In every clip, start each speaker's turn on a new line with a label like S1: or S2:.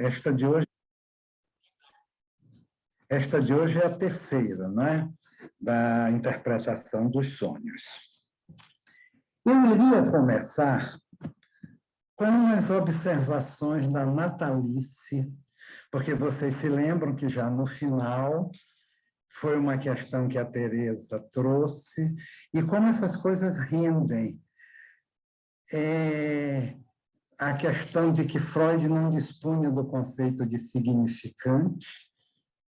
S1: esta de hoje é a terceira, né? Da interpretação dos sonhos. Eu iria começar com umas observações da Natalice, porque vocês se lembram que já no final foi uma questão que a Teresa trouxe, e como essas coisas rendem. A questão de que Freud não dispunha do conceito de significante,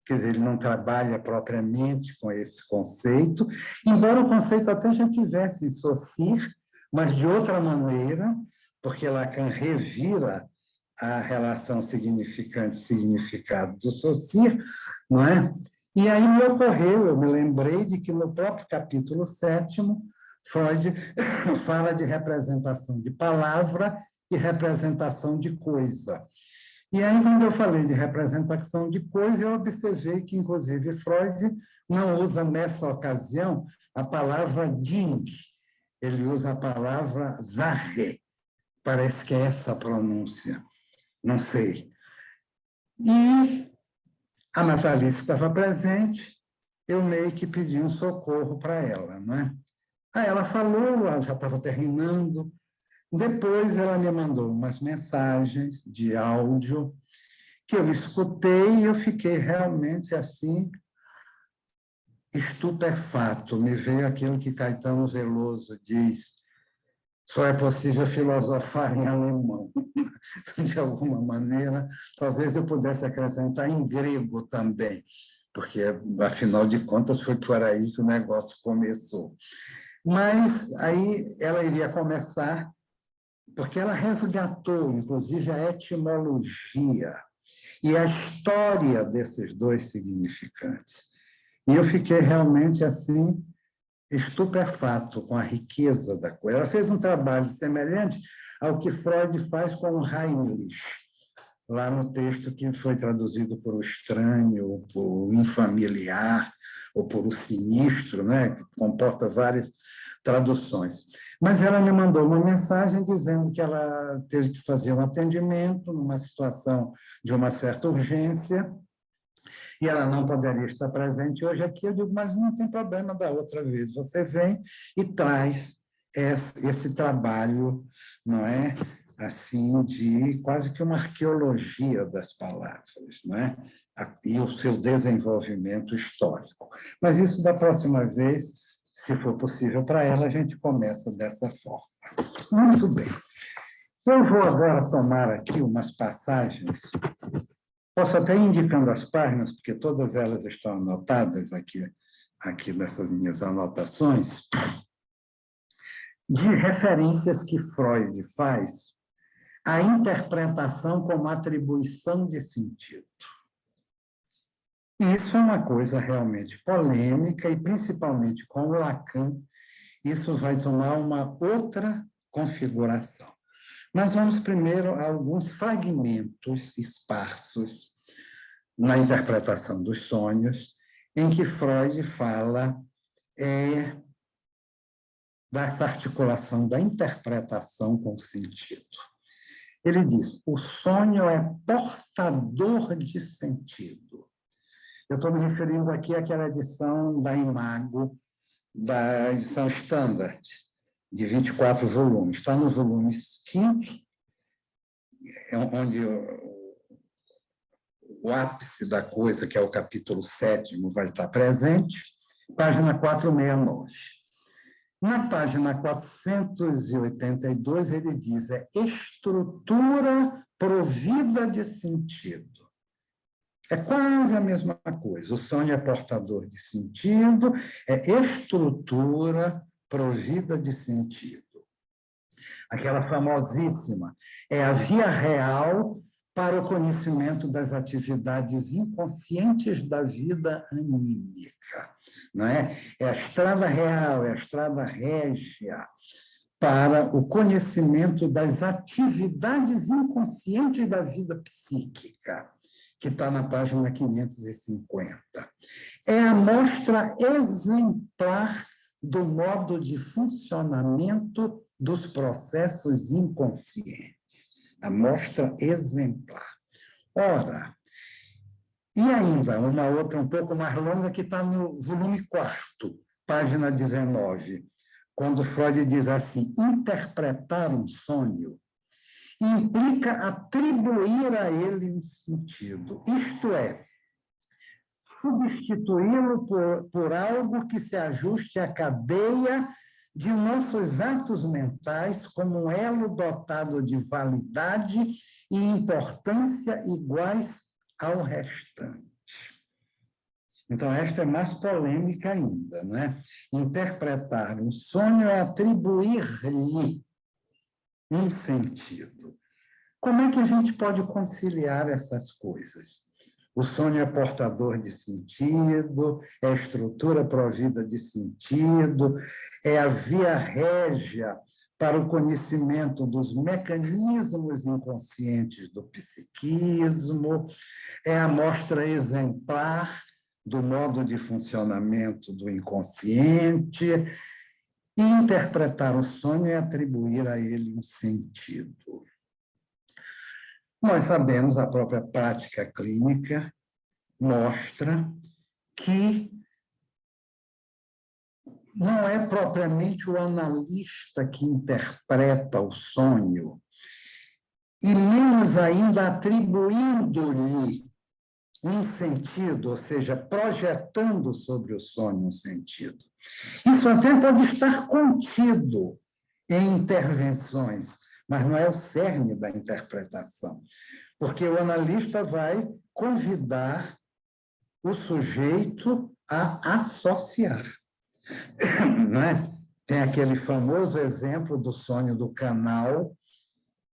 S1: quer dizer, ele não trabalha propriamente com esse conceito, embora o conceito até já tivesse em Saussure, mas de outra maneira, porque Lacan revira a relação significante-significado do Saussure, não é? E aí me ocorreu, eu me lembrei de que no próprio capítulo 7º, Freud fala de representação de palavra e representação de coisa. E aí, quando eu falei de representação de coisa, eu observei que, inclusive, Freud não usa nessa ocasião a palavra Ding, ele usa a palavra Sache. Parece que é essa a pronúncia, não sei. E a Natalice estava presente, eu meio que pedi um socorro para ela, né? Aí ela falou, ela já estava terminando. Depois ela me mandou umas mensagens de áudio que eu escutei e eu fiquei realmente assim, estupefato. Me veio aquilo que Caetano Veloso diz: só é possível filosofar em alemão. De alguma maneira, talvez eu pudesse acrescentar em grego também, porque, afinal de contas, foi por aí que o negócio começou. Mas aí ela iria começar, porque ela resgatou, inclusive, a etimologia e a história desses dois significantes. E eu fiquei realmente assim, estupefato com a riqueza da coisa. Ela fez um trabalho semelhante ao que Freud faz com o Heimlich, lá no texto que foi traduzido por O Estranho, ou por O Infamiliar, ou por O Sinistro, né? Que comporta várias traduções. Mas ela me mandou uma mensagem dizendo que ela teve que fazer um atendimento numa situação de uma certa urgência, e ela não poderia estar presente hoje aqui. Eu digo, mas não tem problema, da outra vez você vem e traz esse trabalho, não é? Assim, de quase que uma arqueologia das palavras, não é? E o seu desenvolvimento histórico. Mas isso, da próxima vez, se for possível para ela, a gente começa dessa forma. Muito bem. Eu vou agora tomar aqui umas passagens. Posso até ir indicando as páginas, porque todas elas estão anotadas aqui nessas minhas anotações, de referências que Freud faz à interpretação como atribuição de sentido. E isso é uma coisa realmente polêmica, e principalmente com o Lacan, isso vai tomar uma outra configuração. Mas vamos primeiro a alguns fragmentos esparsos na interpretação dos sonhos, em que Freud fala dessa articulação da interpretação com o sentido. Ele diz: o sonho é portador de sentido. Eu estou me referindo aqui àquela edição da Imago, da edição Standard, de 24 volumes. Está no volume 5º, onde o ápice da coisa, que é o capítulo 7º, vai estar presente, página 469. Na página 482, ele diz: é estrutura provida de sentido. É quase a mesma coisa. O sonho é portador de sentido, é estrutura provida de sentido. Aquela famosíssima, é a via real para o conhecimento das atividades inconscientes da vida anímica, não é? É a estrada real, é a estrada régia para o conhecimento das atividades inconscientes da vida psíquica, que está na página 550. É a mostra exemplar do modo de funcionamento dos processos inconscientes. A mostra exemplar. Ora, e ainda uma outra um pouco mais longa que está no volume 4º, página 19, quando Freud diz assim: interpretar um sonho implica atribuir a ele um sentido, isto é, substituí-lo por algo que se ajuste à cadeia de nossos atos mentais como um elo dotado de validade e importância iguais ao restante. Então, esta é mais polêmica ainda, né? Interpretar um sonho é atribuir-lhe um sentido. Como é que a gente pode conciliar essas coisas? O sonho é portador de sentido, é a estrutura provida de sentido, é a via régia para o conhecimento dos mecanismos inconscientes do psiquismo, é a mostra exemplar do modo de funcionamento do inconsciente, e interpretar o sonho é atribuir a ele um sentido. Nós sabemos, a própria prática clínica mostra que não é propriamente o analista que interpreta o sonho, e menos ainda atribuindo-lhe um sentido, ou seja, projetando sobre o sonho um sentido. Isso até pode estar contido em intervenções, mas não é o cerne da interpretação, porque o analista vai convidar o sujeito a associar. Não é? Tem aquele famoso exemplo do sonho do canal,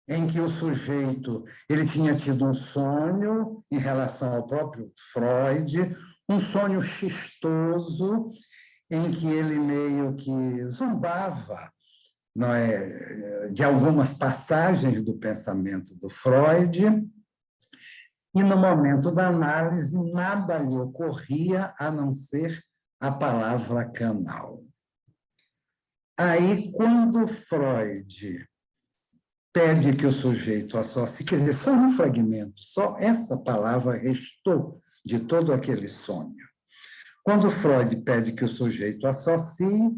S1: em que o sujeito ele tinha tido um sonho em relação ao próprio Freud, um sonho xistoso, em que ele meio que zombava, não é, de algumas passagens do pensamento do Freud, e no momento da análise nada lhe ocorria a não ser a palavra canal. Aí, quando Freud pede que o sujeito associe, quer dizer, só um fragmento, só essa palavra restou de todo aquele sonho. Quando Freud pede que o sujeito associe,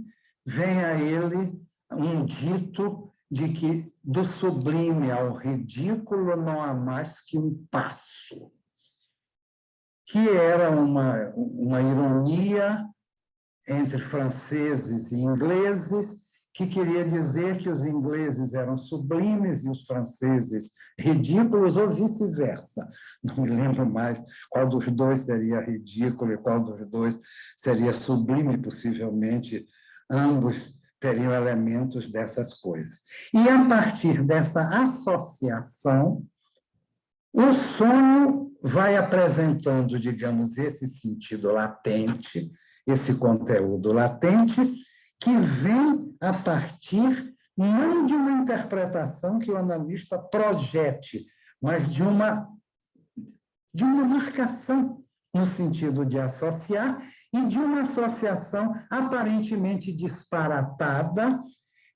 S1: vem a ele um dito de que do sublime ao ridículo não há mais que um passo, que era uma ironia entre franceses e ingleses, que queria dizer que os ingleses eram sublimes e os franceses ridículos, ou vice-versa. Não me lembro mais qual dos dois seria ridículo e qual dos dois seria sublime, possivelmente ambos teriam elementos dessas coisas. E, a partir dessa associação, o sonho vai apresentando, digamos, esse sentido latente, esse conteúdo latente, que vem a partir não de uma interpretação que o analista projete, mas de uma marcação no sentido de associar, e de uma associação aparentemente disparatada.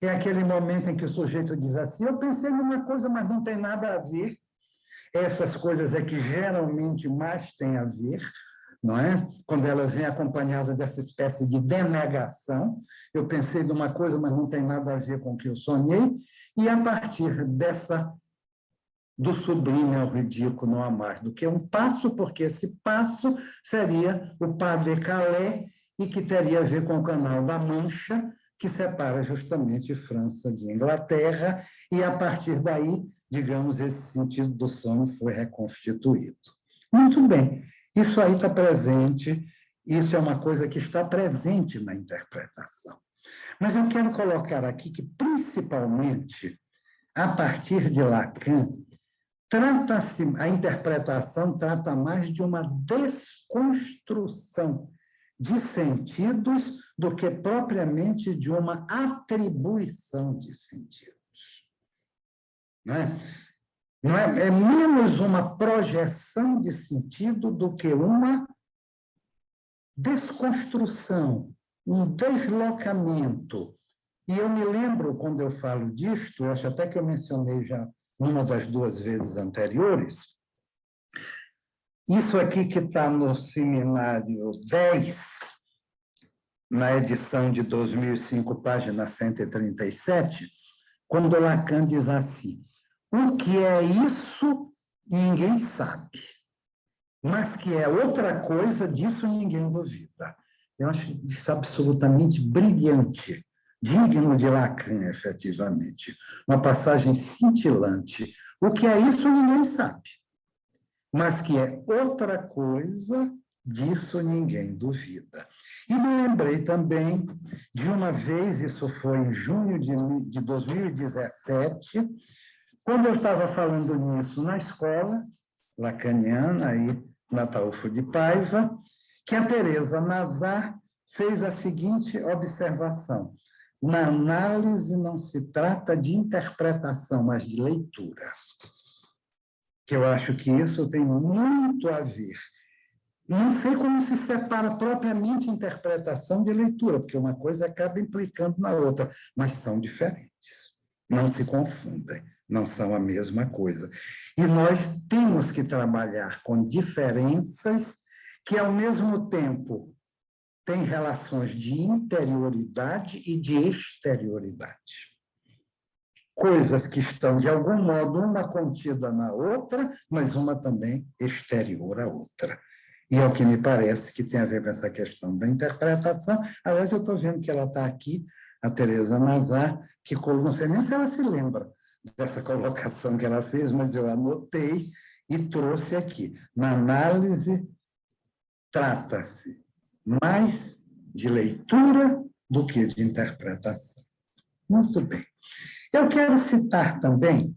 S1: É aquele momento em que o sujeito diz assim: eu pensei numa coisa, mas não tem nada a ver. Essas coisas é que geralmente mais têm a ver, não é? Quando elas vêm acompanhadas dessa espécie de denegação. Eu pensei de uma coisa, mas não tem nada a ver com o que eu sonhei, e a partir do sublime ao ridículo não há mais do que um passo, porque esse passo seria o pas de Calais, e que teria a ver com o Canal da Mancha, que separa justamente França de Inglaterra, e a partir daí, digamos, esse sentido do sonho foi reconstituído. Muito bem, isso aí está presente, isso é uma coisa que está presente na interpretação. Mas eu quero colocar aqui que, principalmente, a partir de Lacan, a interpretação trata mais de uma desconstrução de sentidos do que propriamente de uma atribuição de sentidos. Não é? É menos uma projeção de sentido do que uma desconstrução, um deslocamento. E eu me lembro, quando eu falo disto, eu acho até que eu mencionei já numa das duas vezes anteriores, Isso aqui que está no seminário 10, na edição de 2005, página 137, quando Lacan diz assim: o que é isso, ninguém sabe, mas que é outra coisa, disso ninguém duvida. Eu acho isso absolutamente brilhante, digno de Lacan, efetivamente. Uma passagem cintilante. O que é isso, ninguém sabe, mas que é outra coisa, disso ninguém duvida. E me lembrei também de uma vez, isso foi em junho de 2017, quando eu estava falando nisso na escola lacaniana, aí na Ataúfo de Paiva, que a Teresa Nazar fez a seguinte observação: na análise não se trata de interpretação, mas de leitura. Que eu acho que isso tem muito a ver. Não sei como se separa propriamente interpretação de leitura, porque uma coisa acaba implicando na outra, mas são diferentes. Não se confundem, não são a mesma coisa. E nós temos que trabalhar com diferenças que, ao mesmo tempo, têm relações de interioridade e de exterioridade. Coisas que estão, de algum modo, uma contida na outra, mas uma também exterior à outra. E é o que me parece que tem a ver com essa questão da interpretação. Aliás, eu estou vendo que ela está aqui, a Teresa Nazar, que não sei nem se ela se lembra dessa colocação que ela fez, mas eu anotei e trouxe aqui. Na análise, trata-se mais de leitura do que de interpretação. Muito bem. Eu quero citar também,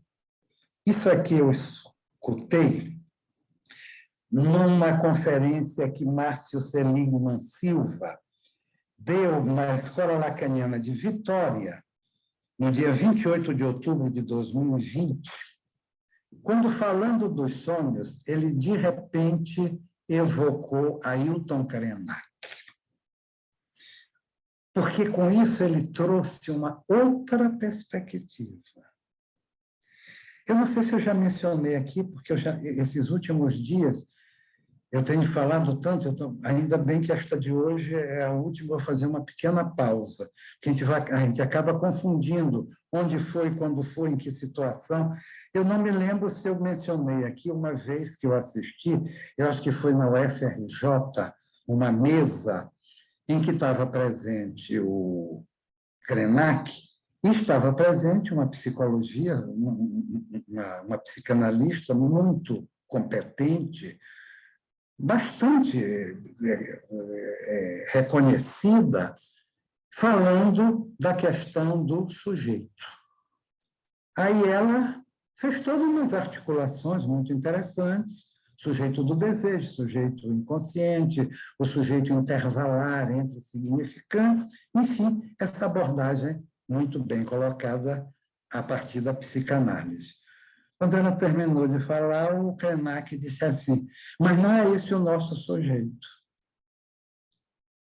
S1: isso aqui eu escutei numa conferência que Márcio Seligman Silva deu na Escola Lacaniana de Vitória, no dia 28 de outubro de 2020, quando, falando dos sonhos, ele, de repente, evocou Ailton Krenak. Porque, com isso, ele trouxe uma outra perspectiva. Eu não sei se eu já mencionei aqui, porque esses últimos dias eu tenho falado tanto, ainda bem que esta de hoje é a última, vou fazer uma pequena pausa, que a gente acaba confundindo onde foi, quando foi, em que situação. Eu não me lembro se eu mencionei aqui uma vez que eu assisti, eu acho que foi na UFRJ, uma mesa em que estava presente o Krenak, e estava presente uma psicologia, uma psicanalista muito competente, bastante reconhecida, falando da questão do sujeito. Aí ela fez todas umas articulações muito interessantes, sujeito do desejo, sujeito inconsciente, o sujeito intervalar entre significantes, enfim, essa abordagem muito bem colocada a partir da psicanálise. Quando ela terminou de falar, o Krenak disse assim: mas não é esse o nosso sujeito.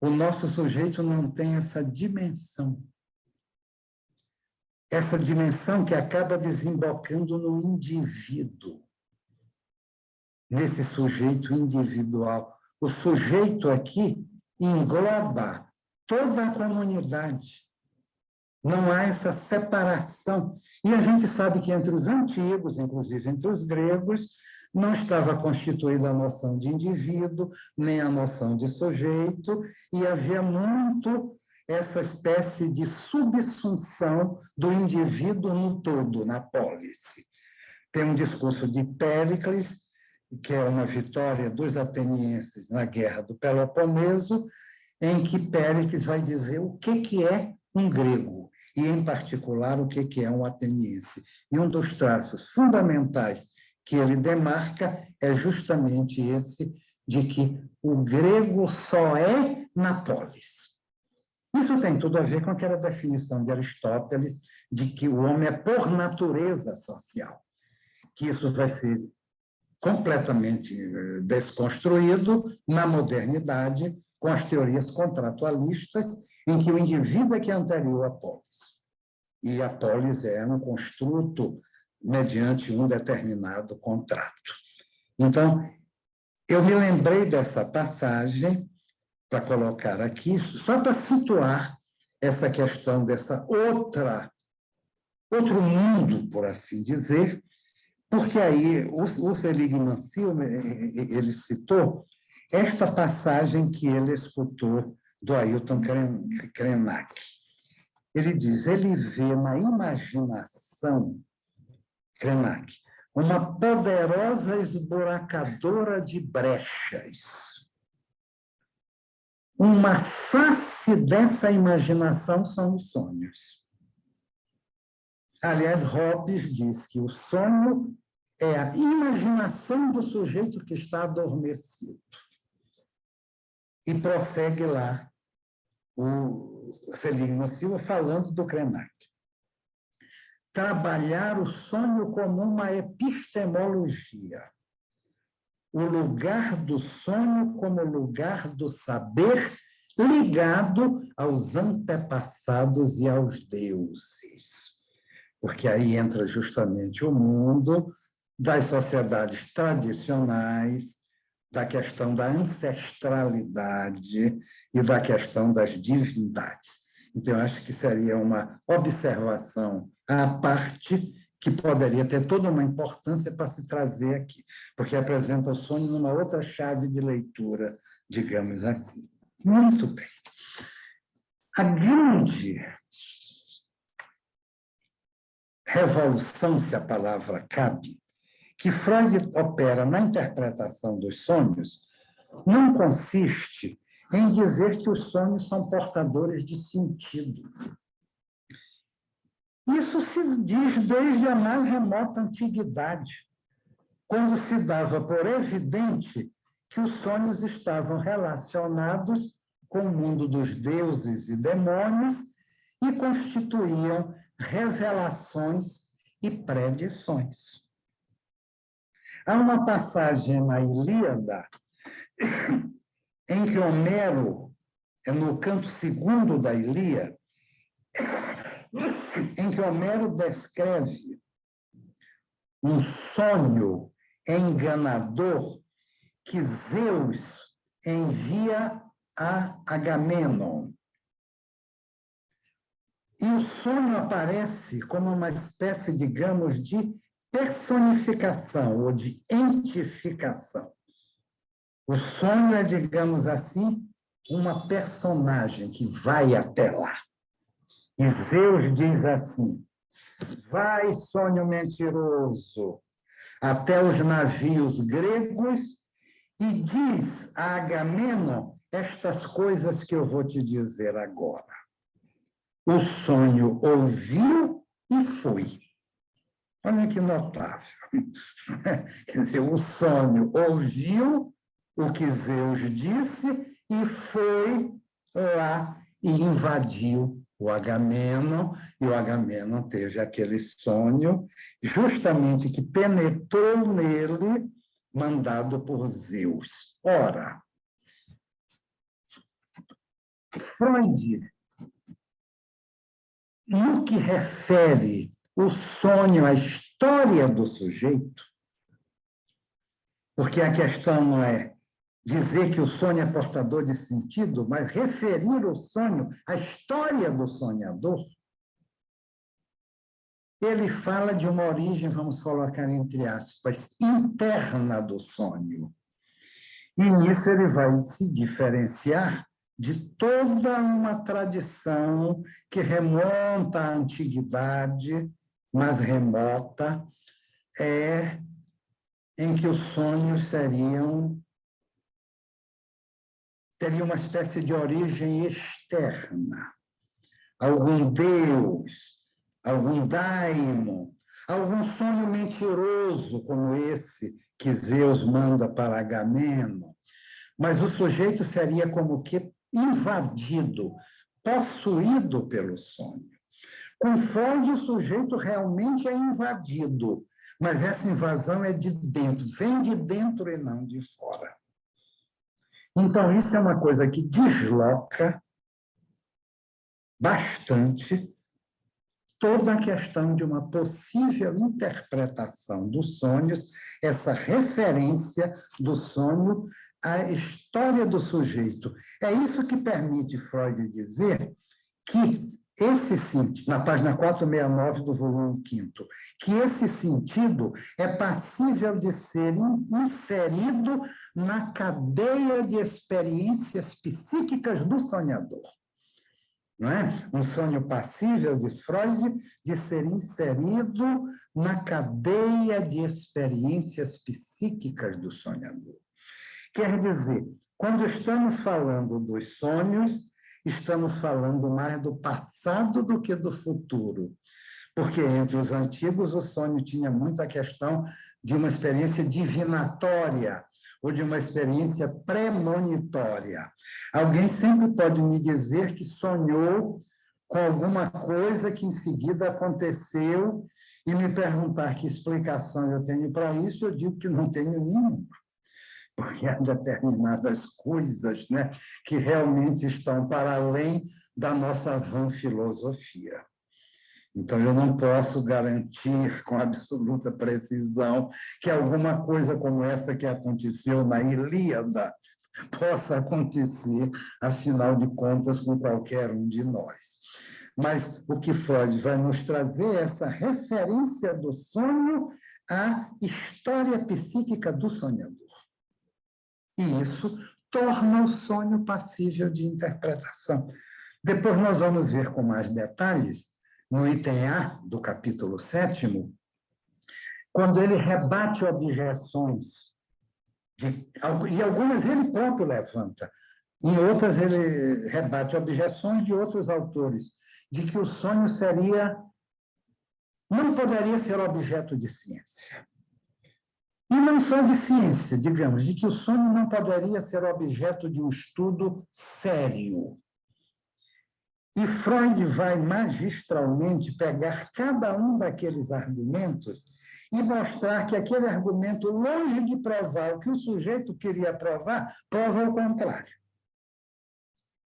S1: O nosso sujeito não tem essa dimensão. Essa dimensão que acaba desembocando no indivíduo, nesse sujeito individual. O sujeito aqui engloba toda a comunidade. Não há essa separação. E a gente sabe que entre os antigos, inclusive entre os gregos, não estava constituída a noção de indivíduo, nem a noção de sujeito, e havia muito essa espécie de subsunção do indivíduo no todo, na polis. Tem um discurso de Péricles, que é uma vitória dos atenienses na Guerra do Peloponeso, em que Péricles vai dizer o que é um grego, e, em particular, o que é um ateniense. E um dos traços fundamentais que ele demarca é justamente esse de que o grego só é na polis. Isso tem tudo a ver com aquela definição de Aristóteles de que o homem é por natureza social, que isso vai ser completamente desconstruído na modernidade, com as teorias contratualistas, em que o indivíduo é que é anterior à polis. E a polis é um construto mediante um determinado contrato. Então, Eu me lembrei dessa passagem para colocar aqui, só para situar essa questão dessa outro mundo, por assim dizer, porque aí o Seligman Silva, ele citou esta passagem que ele escutou do Ailton Krenak. Ele diz, ele vê na imaginação, Krenak, uma poderosa esburacadora de brechas. Uma face dessa imaginação são os sonhos. Aliás, Hobbes diz que o sonho é a imaginação do sujeito que está adormecido. E prossegue lá o Seligman Silva falando do Krenak. Trabalhar o sonho como uma epistemologia. O lugar do sonho como lugar do saber ligado aos antepassados e aos deuses. Porque aí entra justamente o mundo das sociedades tradicionais, da questão da ancestralidade e da questão das divindades. Então, eu acho que seria uma observação à parte que poderia ter toda uma importância para se trazer aqui, porque apresenta o sonho numa outra chave de leitura, digamos assim. Muito bem. A grande revolução, se a palavra cabe, que Freud opera na interpretação dos sonhos, não consiste em dizer que os sonhos são portadores de sentido. Isso se diz desde a mais remota antiguidade, quando se dava por evidente que os sonhos estavam relacionados com o mundo dos deuses e demônios e constituíam revelações e predições. Há uma passagem na Ilíada em que Homero, no canto segundo da Ilíada, em que Homero descreve um sonho enganador que Zeus envia a Agamenon. E o sonho aparece como uma espécie, digamos, de personificação ou de entificação. O sonho é, digamos assim, uma personagem que vai até lá. E Zeus diz assim, vai, sonho mentiroso, até os navios gregos e diz a Agamenon estas coisas que eu vou te dizer agora. O sonho ouviu e foi. Olha que notável. Quer dizer, o sonho ouviu o que Zeus disse e foi lá e invadiu o Agamenon, e o Agamenon teve aquele sonho justamente que penetrou nele, mandado por Zeus. Ora, Freud, no que refere o sonho à história do sujeito, porque a questão não é dizer que o sonho é portador de sentido, mas referir o sonho à história do sonhador, ele fala de uma origem, vamos colocar entre aspas, interna do sonho. E nisso ele vai se diferenciar de toda uma tradição que remonta à antiguidade, mas remota, em que os sonhos teriam uma espécie de origem externa. Algum deus, algum daimon, algum sonho mentiroso como esse que Zeus manda para Agamenon. Mas o sujeito seria como que invadido, possuído pelo sonho. Com Freud, o sujeito realmente é invadido, mas essa invasão é de dentro, vem de dentro e não de fora. Então, isso é uma coisa que desloca bastante toda a questão de uma possível interpretação dos sonhos essa referência do sonho à história do sujeito. É isso que permite Freud dizer que esse sentido, na página 469 do volume 5º, que esse sentido é passível de ser inserido na cadeia de experiências psíquicas do sonhador. Não é? Um sonho passível, diz Freud, de ser inserido na cadeia de experiências psíquicas do sonhador. Quer dizer, quando estamos falando dos sonhos, estamos falando mais do passado do que do futuro. Porque entre os antigos o sonho tinha muita questão de uma experiência divinatória ou de uma experiência premonitória. Alguém sempre pode me dizer que sonhou com alguma coisa que em seguida aconteceu e me perguntar que explicação eu tenho para isso, eu digo que não tenho nenhuma. Porque há determinadas coisas, né, que realmente estão para além da nossa vã filosofia. Então, eu não posso garantir com absoluta precisão que alguma coisa como essa que aconteceu na Ilíada possa acontecer, afinal de contas, com qualquer um de nós. Mas o que Freud vai nos trazer é essa referência do sonho à história psíquica do sonhador. E isso torna o sonho passível de interpretação. Depois nós vamos ver com mais detalhes, no item A do capítulo 7º, quando ele rebate objeções, e algumas ele próprio levanta, em outras ele rebate objeções de outros autores, de que o sonho não poderia ser objeto de ciência. E não só de ciência, digamos, de que o sonho não poderia ser objeto de um estudo sério. E Freud vai magistralmente pegar cada um daqueles argumentos e mostrar que aquele argumento, longe de provar o que o sujeito queria provar, prova o contrário.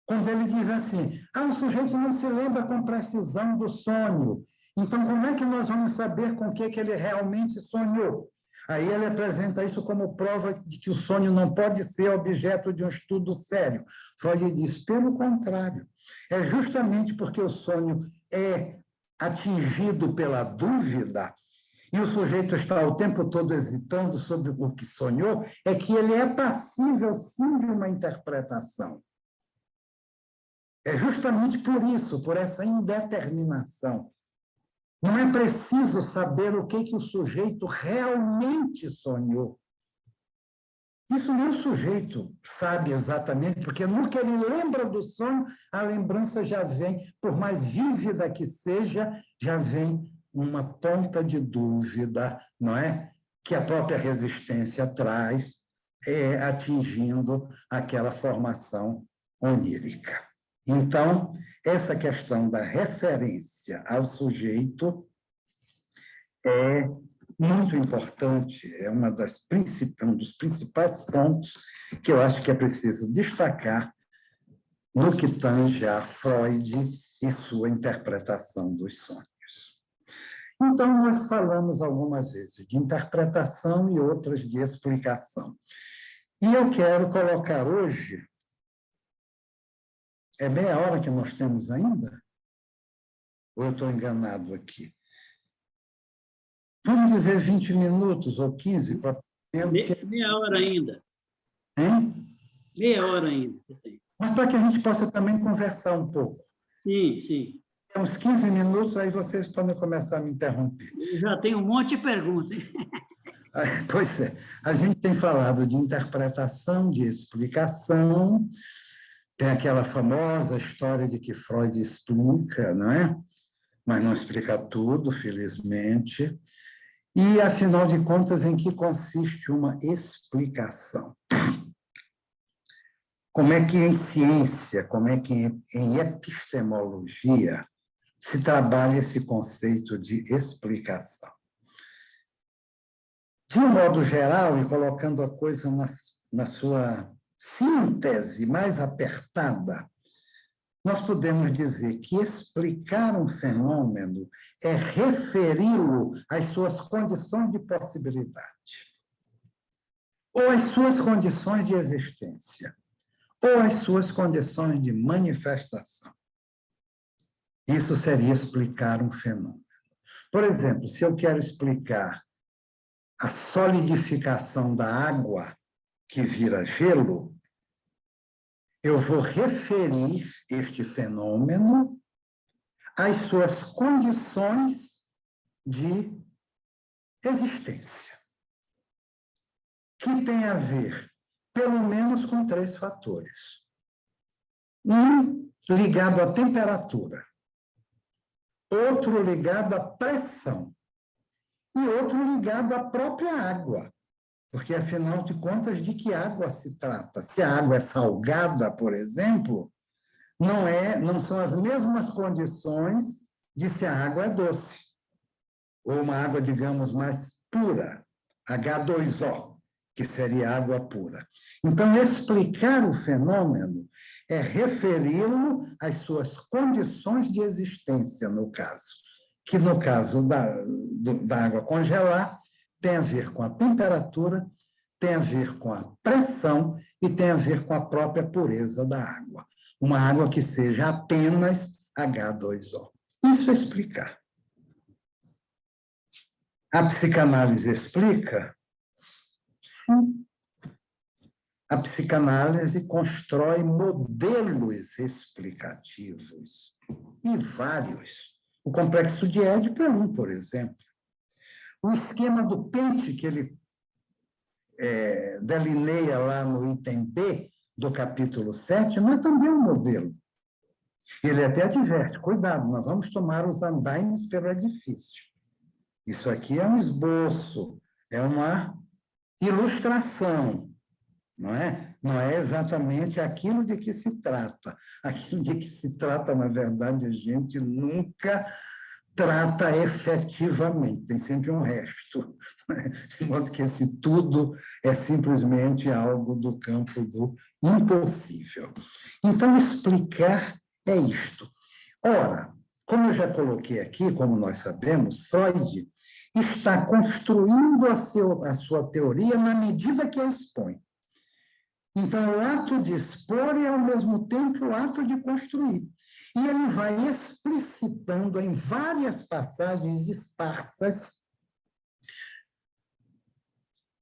S1: Quando ele diz assim, o sujeito não se lembra com precisão do sonho, então como é que nós vamos saber com o que ele realmente sonhou? Aí ele apresenta isso como prova de que o sonho não pode ser objeto de um estudo sério. Freud diz, pelo contrário, é justamente porque o sonho é atingido pela dúvida e o sujeito está o tempo todo hesitando sobre o que sonhou, é que ele é passível, sim, de uma interpretação. É justamente por isso, por essa indeterminação. Não é preciso saber o que o sujeito realmente sonhou. Isso nem o sujeito sabe exatamente, porque no que ele lembra do sonho, a lembrança já vem, por mais vívida que seja, já vem uma ponta de dúvida, não é? Que a própria resistência traz, atingindo aquela formação onírica. Então, essa questão da referência ao sujeito é muito importante, é um dos principais pontos que eu acho que é preciso destacar no que tange a Freud e sua interpretação dos sonhos. Então, nós falamos algumas vezes de interpretação e outras de explicação. E eu quero colocar hoje... É meia hora que nós temos ainda? Ou eu estou enganado aqui? Vamos dizer 20 minutos ou 15 para...
S2: Meia hora ainda.
S1: Hein?
S2: Meia hora ainda.
S1: Mas para que a gente possa também conversar um pouco.
S2: Sim, sim.
S1: Uns 15 minutos, aí vocês podem começar a me interromper.
S2: Eu já tenho um monte de perguntas.
S1: Pois é. A gente tem falado de interpretação, de explicação. Tem aquela famosa história de que Freud explica, não é? Mas não explica tudo, felizmente. E, afinal de contas, em que consiste uma explicação? Como é que em ciência, como é que em epistemologia se trabalha esse conceito de explicação? De um modo geral, e colocando a coisa na sua síntese mais apertada, nós podemos dizer que explicar um fenômeno é referi-lo às suas condições de possibilidade. ou as suas condições de existência, ou as suas condições de manifestação. Isso seria explicar um fenômeno. Por exemplo, se eu quero explicar a solidificação da água que vira gelo, eu vou referir este fenômeno às suas condições de existência, que tem a ver, pelo menos, com 3 fatores. Um ligado à temperatura, outro ligado à pressão e outro ligado à própria água, porque, afinal de contas, de que água se trata? Se a água é salgada, por exemplo, não são as mesmas condições de se a água é doce, ou uma água, digamos, mais pura, H2O, que seria água pura. Então, explicar o fenômeno é referi-lo às suas condições de existência, no caso, que no caso da água congelar tem a ver com a temperatura, tem a ver com a pressão e tem a ver com a própria pureza da água. Uma água que seja apenas H2O. Isso é explicar. A psicanálise explica? Sim. A psicanálise constrói modelos explicativos, e vários. O complexo de Édipo é um, por exemplo. O esquema do pente que ele delineia lá no item B do capítulo 7 é também um modelo. Ele até adverte, cuidado, nós vamos tomar os andaimes pelo edifício. Isso aqui é um esboço, é uma ilustração, não é? Não é exatamente aquilo de que se trata. Aquilo de que se trata, na verdade, a gente nunca trata efetivamente, tem sempre um resto, de modo que esse tudo é simplesmente algo do campo do impossível. Então, explicar é isto. Ora, como eu já coloquei aqui, como nós sabemos, Freud está construindo a sua teoria na medida que a expõe. Então, o ato de expor é, ao mesmo tempo, o ato de construir. E ele vai explicitando em várias passagens esparsas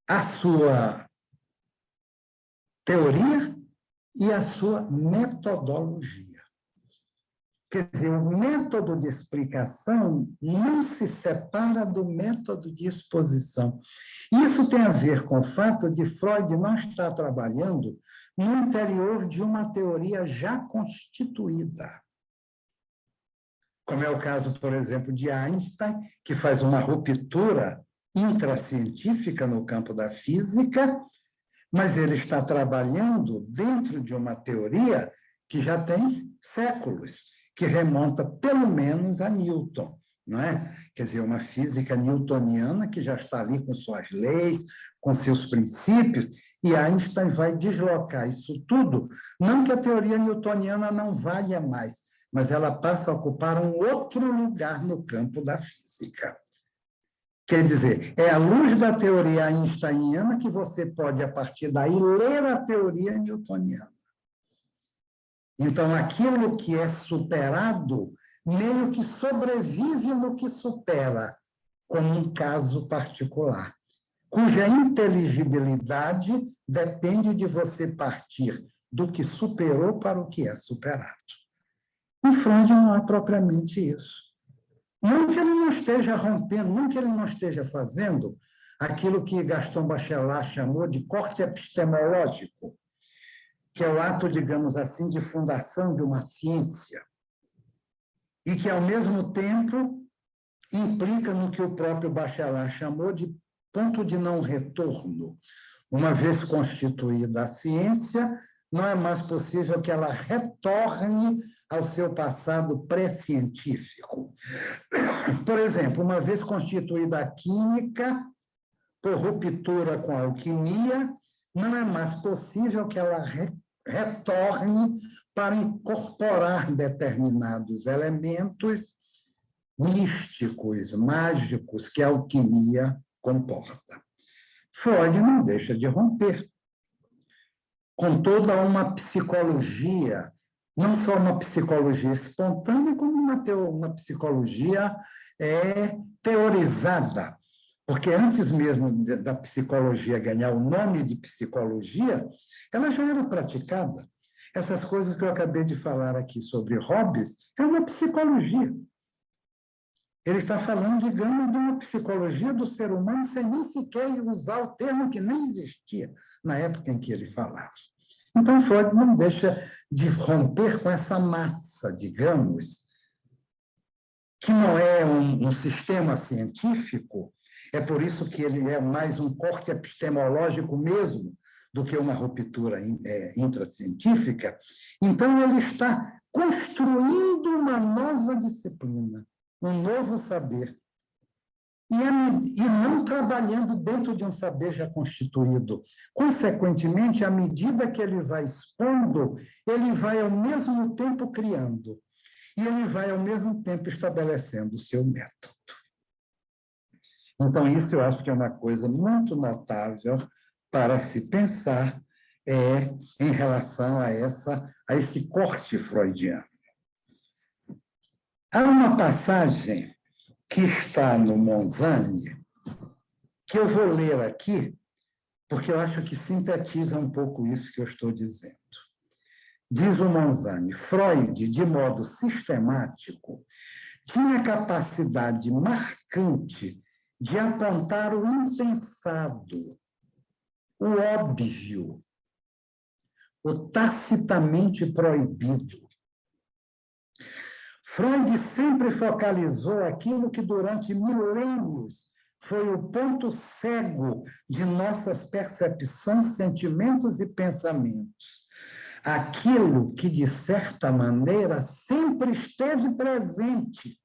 S1: a sua teoria e a sua metodologia. Quer dizer, o método de explicação não se separa do método de exposição. Isso tem a ver com o fato de Freud não estar trabalhando no interior de uma teoria já constituída. Como é o caso, por exemplo, de Einstein, que faz uma ruptura intracientífica no campo da física, mas ele está trabalhando dentro de uma teoria que já tem séculos, que remonta pelo menos a Newton, não é? Quer dizer, uma física newtoniana que já está ali com suas leis, com seus princípios, e Einstein vai deslocar isso tudo, não que a teoria newtoniana não valha mais, mas ela passa a ocupar um outro lugar no campo da física. Quer dizer, é à luz da teoria einsteiniana que você pode, a partir daí, ler a teoria newtoniana. Então, aquilo que é superado meio que sobrevive no que supera, como um caso particular, cuja inteligibilidade depende de você partir do que superou para o que é superado. Em Freud não há propriamente isso. Não que ele não esteja rompendo, não que ele não esteja fazendo aquilo que Gaston Bachelard chamou de corte epistemológico, que é o ato, digamos assim, de fundação de uma ciência, e que, ao mesmo tempo, implica no que o próprio Bachelard chamou de ponto de não retorno. Uma vez constituída a ciência, não é mais possível que ela retorne ao seu passado pré-científico. Por exemplo, uma vez constituída a química, por ruptura com a alquimia, não é mais possível que ela retorne para incorporar determinados elementos místicos, mágicos, que a alquimia comporta. Freud não deixa de romper com toda uma psicologia, não só uma psicologia espontânea, como uma psicologia teorizada. Porque antes mesmo da psicologia ganhar o nome de psicologia, ela já era praticada. Essas coisas que eu acabei de falar aqui sobre Hobbes é uma psicologia. Ele está falando, digamos, de uma psicologia do ser humano sem nem sequer usar o termo que nem existia na época em que ele falava. Então, Freud não deixa de romper com essa massa, digamos, que não é um sistema científico, é por isso que ele é mais um corte epistemológico mesmo do que uma ruptura intracientífica. Então, ele está construindo uma nova disciplina, um novo saber, e não trabalhando dentro de um saber já constituído. Consequentemente, à medida que ele vai expondo, ele vai ao mesmo tempo criando, e ele vai ao mesmo tempo estabelecendo o seu método. Então, isso eu acho que é uma coisa muito notável para se pensar em relação a esse corte freudiano. Há uma passagem que está no Monzani, que eu vou ler aqui, porque eu acho que sintetiza um pouco isso que eu estou dizendo. Diz o Monzani, Freud, de modo sistemático, tinha capacidade marcante de apontar o impensado, o óbvio, o tacitamente proibido. Freud sempre focalizou aquilo que durante milênios foi o ponto cego de nossas percepções, sentimentos e pensamentos. Aquilo que, de certa maneira, sempre esteve presente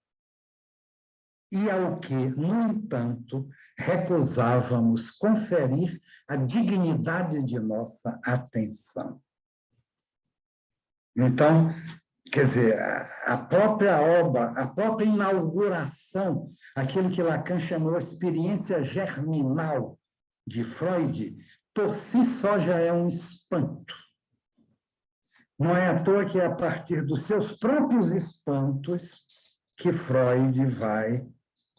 S1: e ao que, no entanto, recusávamos conferir a dignidade de nossa atenção. Então, quer dizer, a própria obra, a própria inauguração, aquilo que Lacan chamou de experiência germinal de Freud, por si só já é um espanto. Não é à toa que é a partir dos seus próprios espantos que Freud vai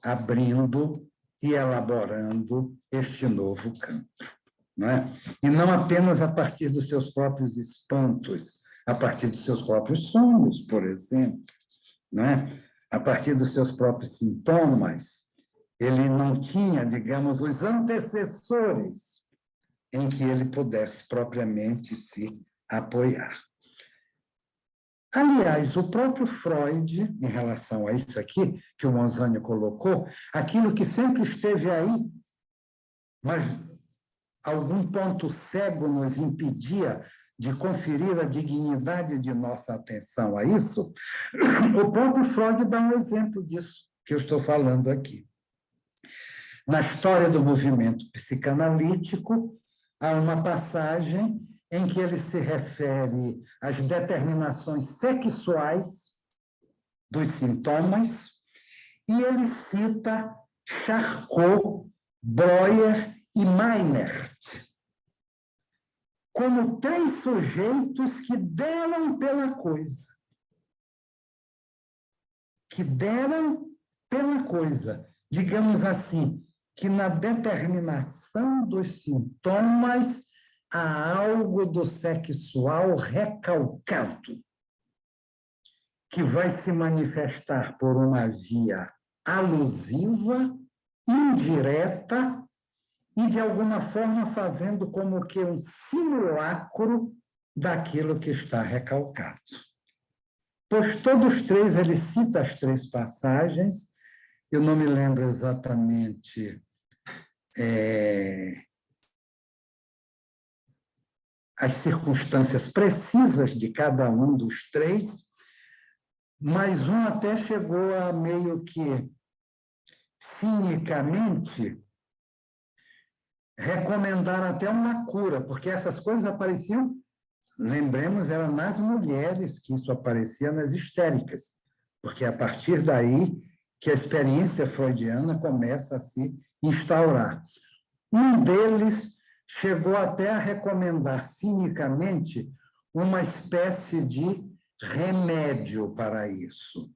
S1: abrindo e elaborando este novo campo. Não é? E não apenas a partir dos seus próprios espantos, a partir dos seus próprios sonhos, por exemplo, não é? A partir dos seus próprios sintomas. Ele não tinha, digamos, os antecessores em que ele pudesse propriamente se apoiar. Aliás, o próprio Freud, em relação a isso aqui, que o Monzani colocou, aquilo que sempre esteve aí, mas algum ponto cego nos impedia de conferir a dignidade de nossa atenção a isso, o próprio Freud dá um exemplo disso que eu estou falando aqui. Na história do movimento psicanalítico, há uma passagem em que ele se refere às determinações sexuais dos sintomas, e ele cita Charcot, Breuer e Meinert como três sujeitos que deram pela coisa. Que deram pela coisa. Digamos assim, que na determinação dos sintomas há algo do sexual recalcado, que vai se manifestar por uma via alusiva, indireta, e, de alguma forma, fazendo como que um simulacro daquilo que está recalcado. Pois todos três, ele cita as três passagens, eu não me lembro exatamente as circunstâncias precisas de cada um dos três, mas um até chegou a meio que cinicamente recomendar até uma cura, porque essas coisas apareciam, lembremos, eram nas mulheres que isso aparecia, nas histéricas, porque é a partir daí que a experiência freudiana começa a se instaurar. Um deles chegou até a recomendar cinicamente uma espécie de remédio para isso,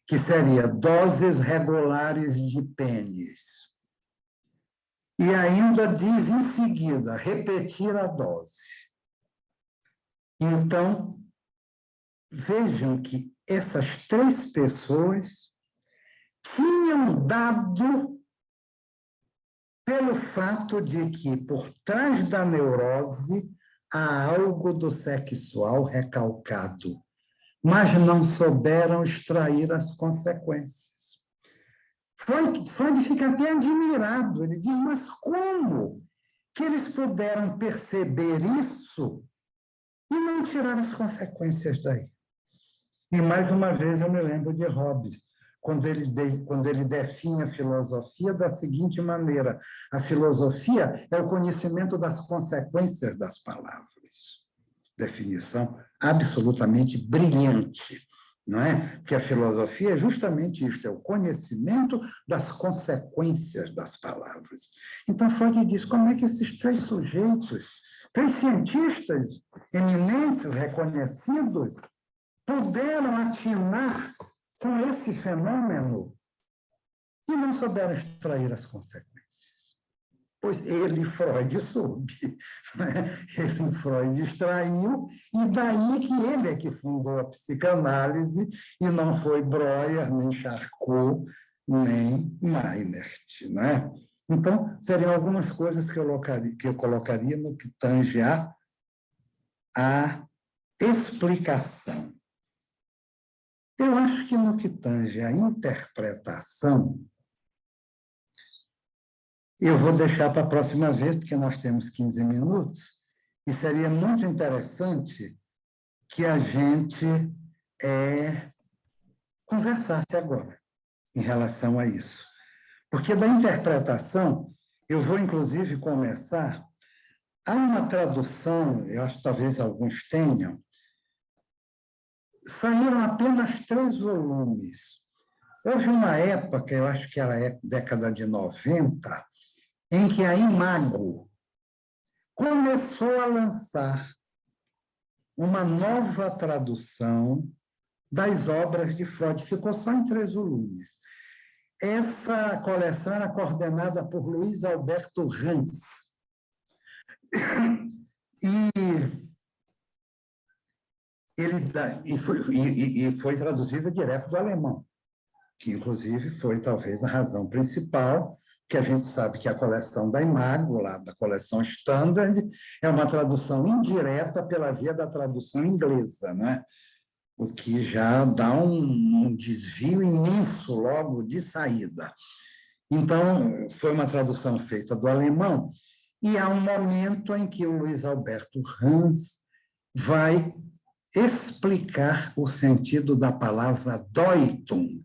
S1: que seria doses regulares de pênis. E ainda diz em seguida, repetir a dose. Então, vejam que essas 3 pessoas tinham dado pelo fato de que, por trás da neurose, há algo do sexual recalcado, mas não souberam extrair as consequências. Freud fica até admirado. Ele diz, mas como que eles puderam perceber isso e não tirar as consequências daí? E, mais uma vez, eu me lembro de Hobbes, quando ele define a filosofia da seguinte maneira: a filosofia é o conhecimento das consequências das palavras. Definição absolutamente brilhante, não é? Porque a filosofia é justamente isto, é o conhecimento das consequências das palavras. Então, Freud diz, como é que esses 3 sujeitos, 3 cientistas eminentes, reconhecidos, puderam atinar com esse fenômeno e não souberam extrair as consequências? Pois ele, Freud, soube. Ele, Freud, extraiu, e daí que ele é que fundou a psicanálise, e não foi Breuer, nem Charcot, nem Meinert. Não é? Então, seriam algumas coisas que eu colocaria no que tange a explicação. Eu acho que no que tange a interpretação, eu vou deixar para a próxima vez, porque nós temos 15 minutos, e seria muito interessante que a gente conversasse agora em relação a isso. Porque da interpretação, eu vou, inclusive, começar... Há uma tradução, eu acho que talvez alguns tenham, saíram apenas 3 volumes. Houve uma época, eu acho que era a década de 90, em que a Imago começou a lançar uma nova tradução das obras de Freud. Ficou só em 3 volumes. Essa coleção era coordenada por Luiz Alberto Hans. E foi traduzida direto do alemão, que, inclusive, foi talvez a razão principal, que a gente sabe que a coleção da Imago, lá da coleção Standard, é uma tradução indireta pela via da tradução inglesa, né? O que já dá um desvio imenso logo de saída. Então, foi uma tradução feita do alemão, e há um momento em que o Luiz Alberto Hans vai explicar o sentido da palavra Deutung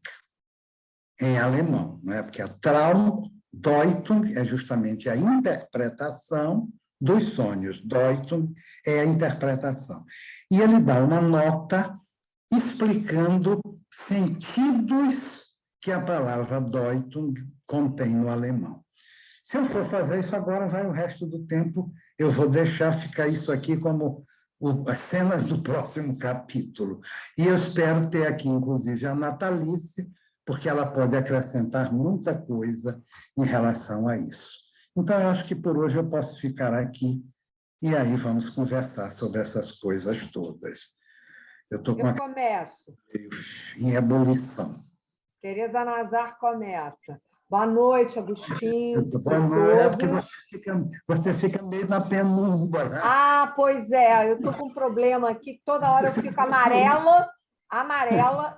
S1: em alemão, não é? Porque a Traumdeutung é justamente a interpretação dos sonhos. Deutung é a interpretação. E ele dá uma nota explicando sentidos que a palavra Deutung contém no alemão. Se eu for fazer isso agora, vai o resto do tempo, eu vou deixar ficar isso aqui como as cenas do próximo capítulo. E eu espero ter aqui, inclusive, a Natalice, porque ela pode acrescentar muita coisa em relação a isso. Então, eu acho que por hoje eu posso ficar aqui e aí vamos conversar sobre essas coisas todas. Eu
S3: começo.
S1: Em ebulição.
S3: Tereza Nazar começa. Boa noite, Agostinho.
S1: Boa noite. É porque você fica meio na penumbra. Né?
S3: Ah, pois é. Eu estou com um problema aqui. Toda hora eu fico amarela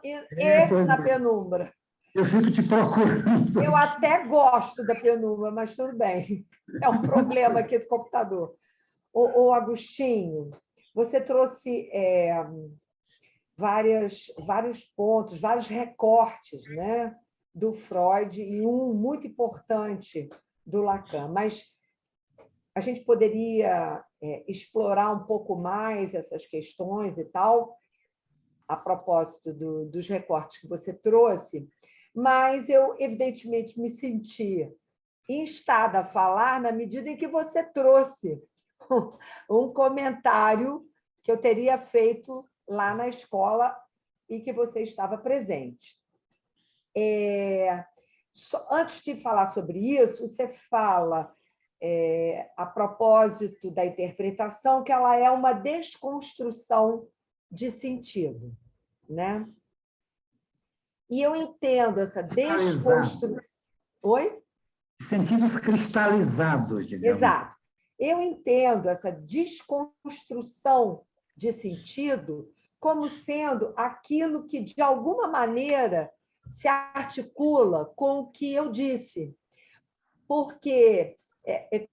S3: e na penumbra.
S1: Eu fico te procurando.
S3: Eu até gosto da penumbra, mas tudo bem. É um problema aqui do computador. Ô Agostinho, você trouxe vários pontos, vários recortes, né, do Freud, e um muito importante do Lacan. Mas a gente poderia explorar um pouco mais essas questões e tal, a propósito dos recortes que você trouxe, mas eu, evidentemente, me senti instada a falar na medida em que você trouxe um comentário que eu teria feito lá na escola e que você estava presente. Antes de falar sobre isso, você fala, a propósito da interpretação, que ela é uma desconstrução de sentido, né? E eu entendo essa desconstrução... Oi?
S1: Sentidos cristalizados, digamos.
S3: Exato. Eu entendo essa desconstrução de sentido como sendo aquilo que, de alguma maneira, se articula com o que eu disse. Porque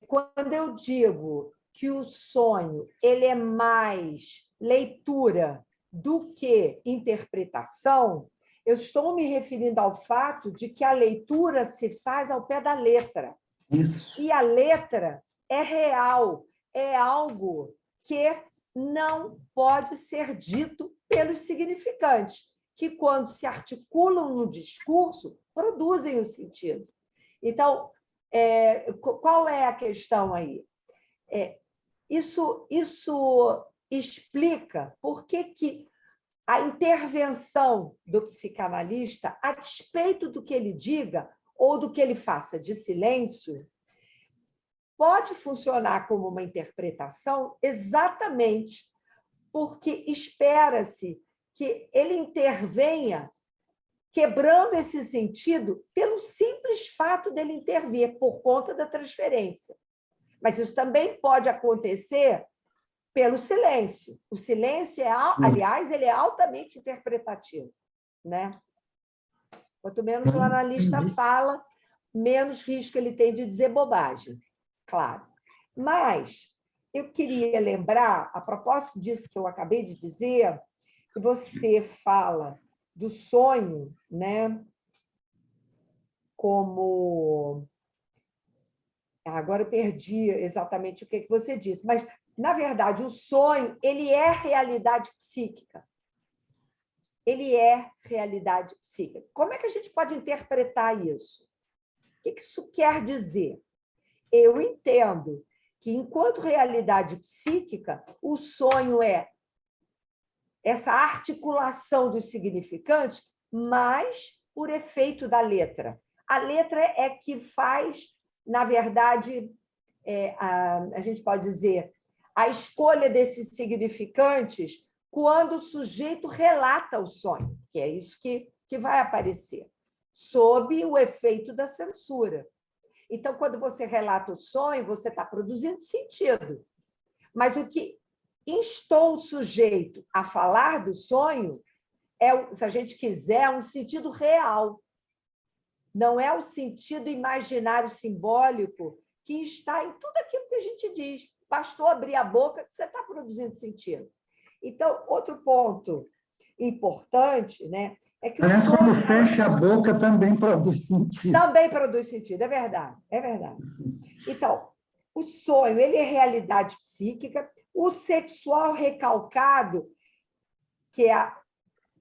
S3: quando eu digo que o sonho ele é mais leitura do que interpretação, eu estou me referindo ao fato de que a leitura se faz ao pé da letra.
S1: Isso.
S3: E a letra é real, é algo que não pode ser dito pelos significantes, que, quando se articulam no discurso, produzem o sentido. Então, qual é a questão aí? Isso explica por que a intervenção do psicanalista, a despeito do que ele diga ou do que ele faça de silêncio, pode funcionar como uma interpretação exatamente porque espera-se que ele intervenha quebrando esse sentido pelo simples fato dele intervir, por conta da transferência. Mas isso também pode acontecer pelo silêncio. O silêncio, aliás, ele é altamente interpretativo, né? Quanto menos o analista fala, menos risco ele tem de dizer bobagem, claro. Mas eu queria lembrar, a propósito disso que eu acabei de dizer, que você fala do sonho, né? Como... Agora eu perdi exatamente o que você disse, mas, na verdade, o sonho ele é realidade psíquica. Ele é realidade psíquica. Como é que a gente pode interpretar isso? O que isso quer dizer? Eu entendo que, enquanto realidade psíquica, o sonho é essa articulação dos significantes, mas por efeito da letra. A letra é que faz, na verdade, a gente pode dizer, a escolha desses significantes quando o sujeito relata o sonho, que é isso que vai aparecer, sob o efeito da censura. Então, quando você relata o sonho, você está produzindo sentido. Mas o que instou o sujeito a falar do sonho se a gente quiser, um sentido real. Não é o sentido imaginário simbólico que está em tudo aquilo que a gente diz. Bastou abrir a boca que você está produzindo sentido. Então, outro ponto importante, né, é que o sonho...
S1: Quando fecha a boca, também produz sentido.
S3: Também produz sentido, é verdade, é verdade. Então, o sonho ele é realidade psíquica, o sexual recalcado, que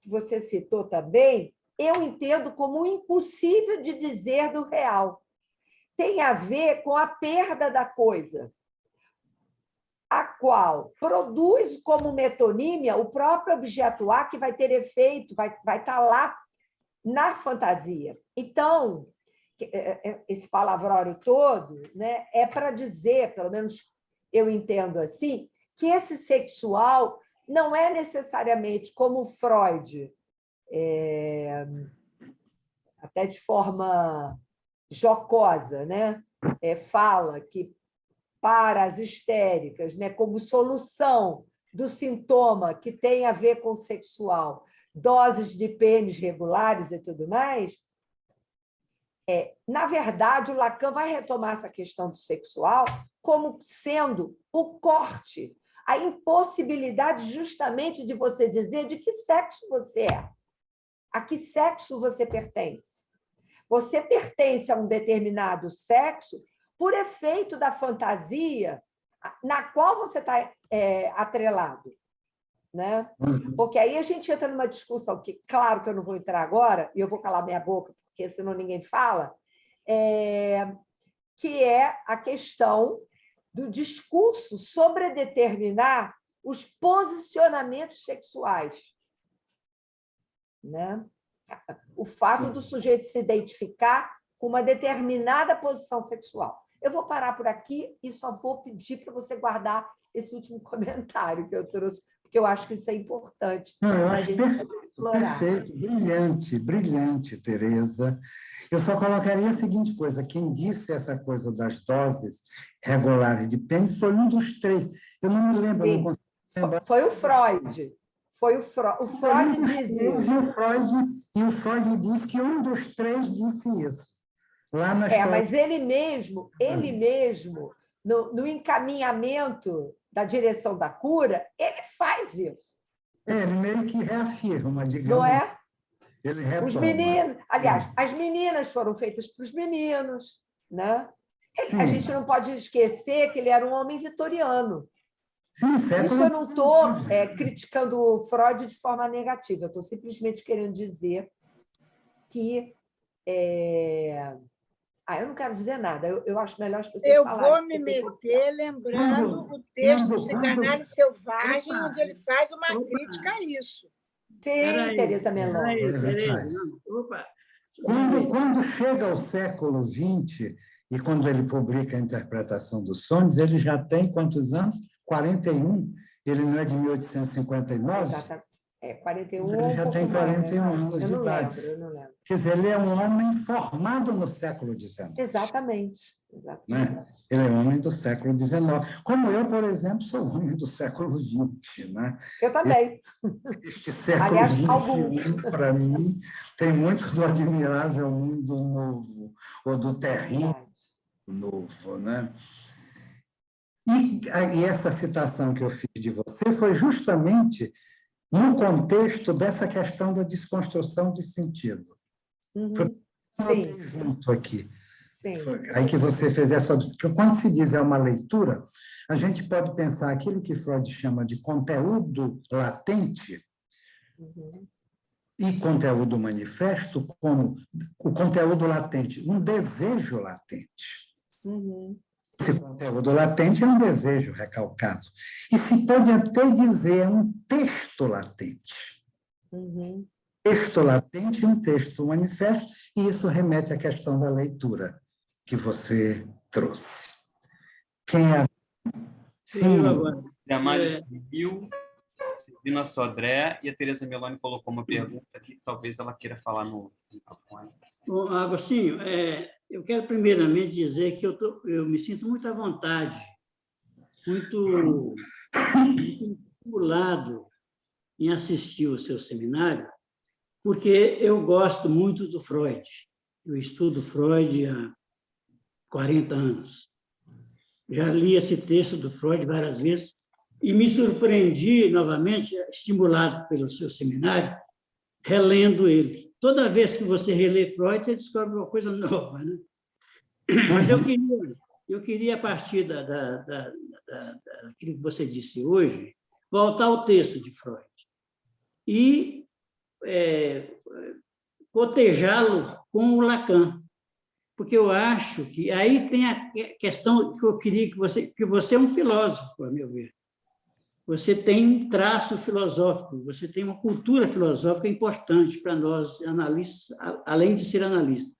S3: você citou também, eu entendo como impossível de dizer do real. Tem a ver com a perda da coisa, a qual produz como metonímia o próprio objeto A, que vai ter efeito, vai estar lá na fantasia. Então, esse palavrório todo, né, é para dizer, pelo menos eu entendo assim, que esse sexual não é necessariamente como Freud, até de forma jocosa, né, fala que para as histéricas, né, como solução do sintoma que tem a ver com o sexual, doses de pênis regulares e tudo mais, na verdade, o Lacan vai retomar essa questão do sexual como sendo o corte, a impossibilidade justamente de você dizer de que sexo você é, a que sexo você pertence. Você pertence a um determinado sexo por efeito da fantasia na qual você está atrelado. Né? Porque aí a gente entra numa discussão que, claro que eu não vou entrar agora, e eu vou calar minha boca, porque senão ninguém fala, que é a questão do discurso sobredeterminar os posicionamentos sexuais, né? O fato do sujeito se identificar com uma determinada posição sexual. Eu vou parar por aqui e só vou pedir para você guardar esse último comentário que eu trouxe, porque eu acho que isso é importante para a gente explorar.
S1: Perfeito, brilhante, brilhante, Tereza. Eu só colocaria a seguinte coisa: quem disse essa coisa das doses regulares de pênis foi um dos três. Eu não me lembro,
S3: Sim,
S1: não consigo lembrar.
S3: foi o Freud. O Freud diz isso.
S1: E o Freud diz que um dos três disse isso. Lá na
S3: Mas ele mesmo, no encaminhamento da direção da cura, ele faz isso.
S1: Ele meio que reafirma, digamos.
S3: Não é?
S1: Ele retoma.
S3: Os meninos, aliás, as meninas foram feitas para os meninos, né? A gente não pode esquecer que ele era um homem vitoriano.
S1: Sim,
S3: isso eu não estou criticando o Freud de forma negativa, eu estou simplesmente querendo dizer que... eu não quero dizer nada, eu acho melhor as pessoas falarem.
S4: Eu vou me meter lembrando o texto do Psicanálise Selvagem, onde ele faz uma crítica a isso.
S3: Sim, Tereza Meloni.
S1: Quando chega ao século XX, e quando ele publica a interpretação dos sonhos, ele já tem quantos anos? 41. Ele não é de 1859?
S3: Exatamente. 41.
S1: Ele já tem 41 anos de idade.
S3: Eu não lembro.
S1: Quer dizer, ele é um homem formado no século XIX.
S3: Exatamente.
S1: Né? Ele é um homem do século XIX. Como eu, por exemplo, sou homem do século XX. Né?
S3: Eu também.
S1: Este século
S3: Aliás,
S1: XXI, para mim, tem muito do admirável mundo novo, ou do terrível novo. Né? E essa citação que eu fiz de você foi justamente no contexto dessa questão da desconstrução de sentido. Foi junto aqui.
S3: Sim.
S1: Aí que você fez essa observação. Quando se diz uma leitura, a gente pode pensar aquilo que Freud chama de conteúdo latente e conteúdo manifesto como o conteúdo latente, um desejo latente. Esse conteúdo latente é um desejo recalcado. E se pode até dizer um texto latente. Texto latente e um texto manifesto, e isso remete à questão da leitura que você trouxe. Quem é?
S2: Sim, agora.
S5: A Mário seguiu, Silvina Sodré, e a Tereza Meloni colocou uma pergunta que talvez ela queira falar no microfone.
S2: Bom, Agostinho, eu quero primeiramente dizer que eu me sinto muito à vontade, muito estimulado em assistir o seu seminário, porque eu gosto muito do Freud. Eu estudo Freud há 40 anos. Já li esse texto do Freud várias vezes e me surpreendi novamente, estimulado pelo seu seminário, relendo ele. Toda vez que você relê Freud, você descobre uma coisa nova, né? Mas eu queria a partir daquilo que você disse hoje, voltar ao texto de Freud e cotejá-lo com o Lacan, porque eu acho que aí tem a questão que eu queria que você é um filósofo, a meu ver. Você tem um traço filosófico, você tem uma cultura filosófica importante para nós, analistas, além de ser analista.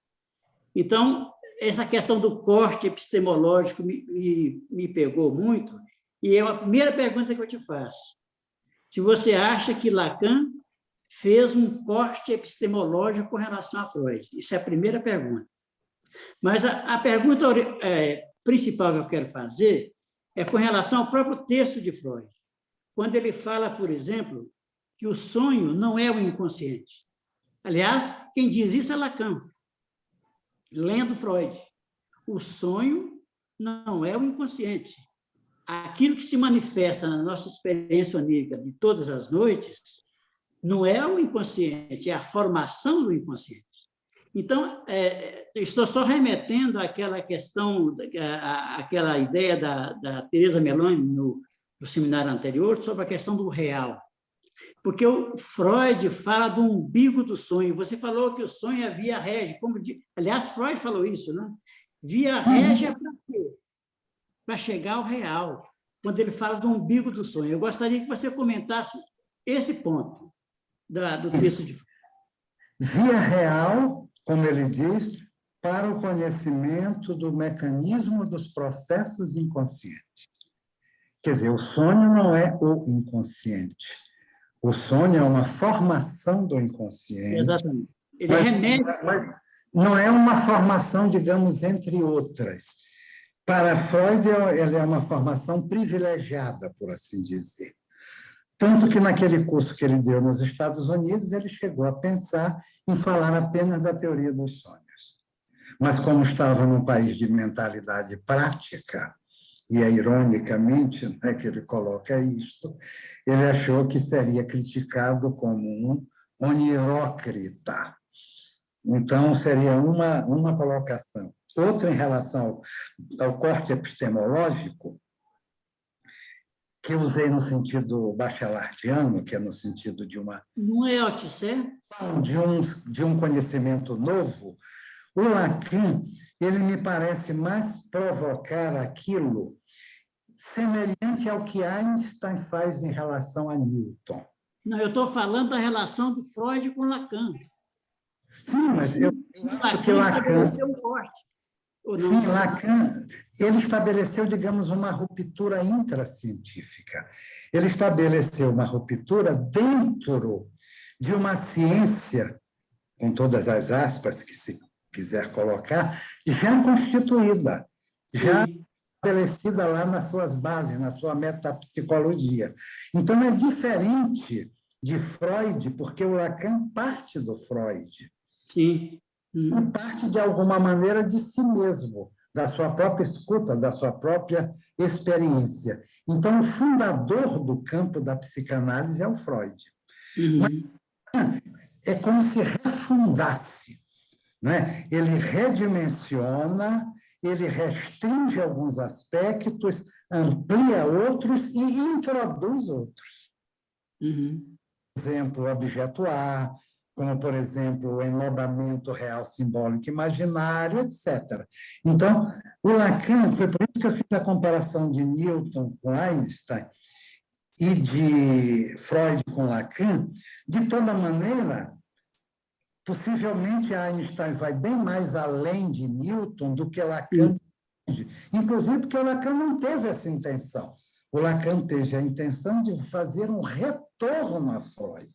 S2: Então, essa questão do corte epistemológico me pegou muito, e é a primeira pergunta que eu te faço. Se você acha que Lacan fez um corte epistemológico com relação a Freud. Isso é a primeira pergunta. Mas a pergunta principal que eu quero fazer é com relação ao próprio texto de Freud. Quando ele fala, por exemplo, que o sonho não é o inconsciente. Aliás, quem diz isso é Lacan, lendo Freud. O sonho não é o inconsciente. Aquilo que se manifesta na nossa experiência onírica de todas as noites não é o inconsciente, é a formação do inconsciente. Então, estou só remetendo àquela questão, àquela ideia da Tereza Meloni no seminário anterior sobre a questão do real. Porque o Freud fala do umbigo do sonho. Você falou que o sonho é via régia. Aliás, Freud falou isso, né? Via régia para quê? Para chegar ao real, quando ele fala do umbigo do sonho. Eu gostaria que você comentasse esse ponto do texto de Freud.
S1: Via real, como ele diz, para o conhecimento do mecanismo dos processos inconscientes. Quer dizer, o sonho não é o inconsciente. O sonho é uma formação do inconsciente.
S2: Exatamente. Ele remete.
S1: Mas não é uma formação, digamos, entre outras. Para Freud, ele é uma formação privilegiada, por assim dizer. Tanto que naquele curso que ele deu nos Estados Unidos, ele chegou a pensar em falar apenas da teoria dos sonhos. Mas como estava num país de mentalidade prática, e é ironicamente, né, que ele coloca isto, ele achou que seria criticado como um onirócrita. Então, seria uma colocação. Outra em relação ao corte epistemológico, que eu usei no sentido bachelardiano, que é no sentido de uma...
S2: Não é Althusser?
S1: De um conhecimento novo, o Lacan, ele me parece mais provocar aquilo semelhante ao que Einstein faz em relação a Newton.
S2: Não, eu estou falando da relação do Freud com Lacan.
S1: Sim, mas eu acho que Lacan
S2: estabeleceu um corte.
S1: Sim, Lacan, ele estabeleceu, digamos, uma ruptura intracientífica. Ele estabeleceu uma ruptura dentro de uma ciência, com todas as aspas que se quiser colocar, já constituída, já estabelecida lá nas suas bases, na sua metapsicologia. Então, é diferente de Freud, porque o Lacan parte do Freud.
S2: Sim.
S1: E parte, de alguma maneira, de si mesmo, da sua própria escuta, da sua própria experiência. Então, o fundador do campo da psicanálise é o Freud. Mas é como se refundasse, né? Ele redimensiona, ele restringe alguns aspectos, amplia outros e introduz outros. Por exemplo, o objeto A, como, por exemplo, o englobamento real, simbólico, imaginário, etc. Então, o Lacan, foi por isso que eu fiz a comparação de Newton com Einstein e de Freud com Lacan. De toda maneira, possivelmente Einstein vai bem mais além de Newton do que Lacan, inclusive porque o Lacan não teve essa intenção. O Lacan teve a intenção de fazer um retorno a Freud,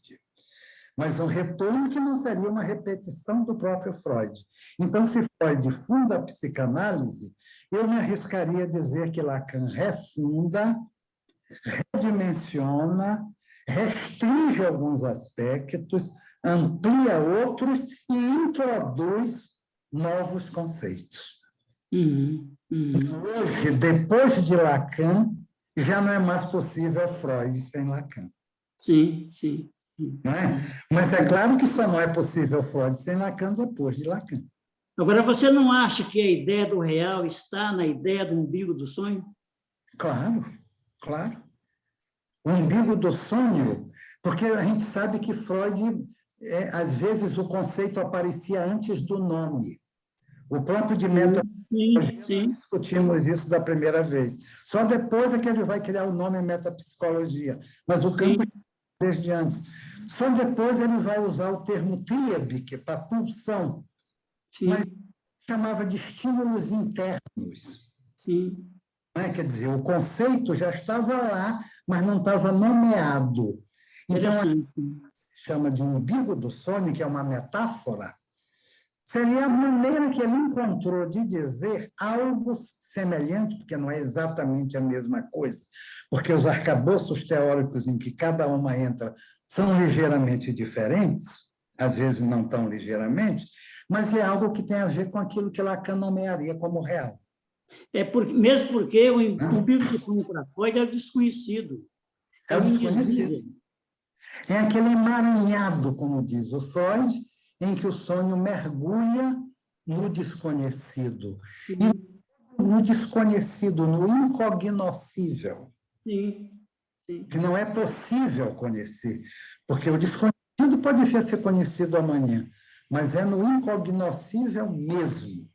S1: mas um retorno que não seria uma repetição do próprio Freud. Então, se Freud funda a psicanálise, eu me arriscaria a dizer que Lacan refunda, redimensiona, restringe alguns aspectos, amplia outros e introduz novos conceitos. Hoje, depois de Lacan, já não é mais possível Freud sem Lacan.
S2: Sim, sim.
S1: Não é? Mas é claro que só não é possível Freud sem Lacan depois de Lacan.
S2: Agora, você não acha que a ideia do real está na ideia do umbigo do sonho?
S1: Claro, claro. O umbigo do sonho, porque a gente sabe que Freud, às vezes, o conceito aparecia antes do nome. O próprio de metapsicologia, discutimos isso da primeira vez. Só depois é que ele vai criar o nome metapsicologia. Mas o campo desde antes. Só depois ele vai usar o termo tríade, que é para pulsão, mas chamava de estímulos internos.
S2: Sim.
S1: Quer dizer, o conceito já estava lá, mas não estava nomeado. Então, chama de umbigo do sonho, que é uma metáfora, seria a maneira que ele encontrou de dizer algo semelhante, porque não é exatamente a mesma coisa, porque os arcabouços teóricos em que cada uma entra são ligeiramente diferentes, às vezes não tão ligeiramente, mas é algo que tem a ver com aquilo que Lacan nomearia como real.
S2: Mesmo porque o umbigo do sonho para Freud é o desconhecido.
S1: É o desconhecido. É aquele emaranhado, como diz o Freud, em que o sonho mergulha no desconhecido. E no desconhecido, no incognoscível.
S2: Sim.
S1: Que não é possível conhecer, porque o desconhecido pode vir a ser conhecido amanhã, mas é no incognoscível mesmo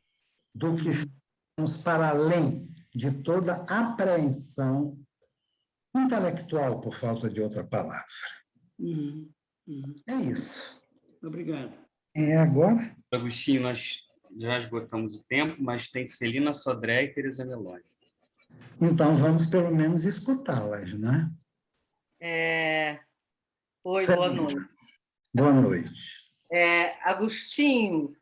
S1: do que está vamos para além de toda apreensão intelectual, por falta de outra palavra. É isso.
S2: Obrigado.
S1: É agora?
S5: Agostinho, nós já esgotamos o tempo, mas tem Celina Sodré e Tereza Meloni.
S1: Então, vamos pelo menos escutá-las, né?
S6: Oi,
S1: Celina.
S6: boa noite.
S1: Boa noite.
S6: Agostinho,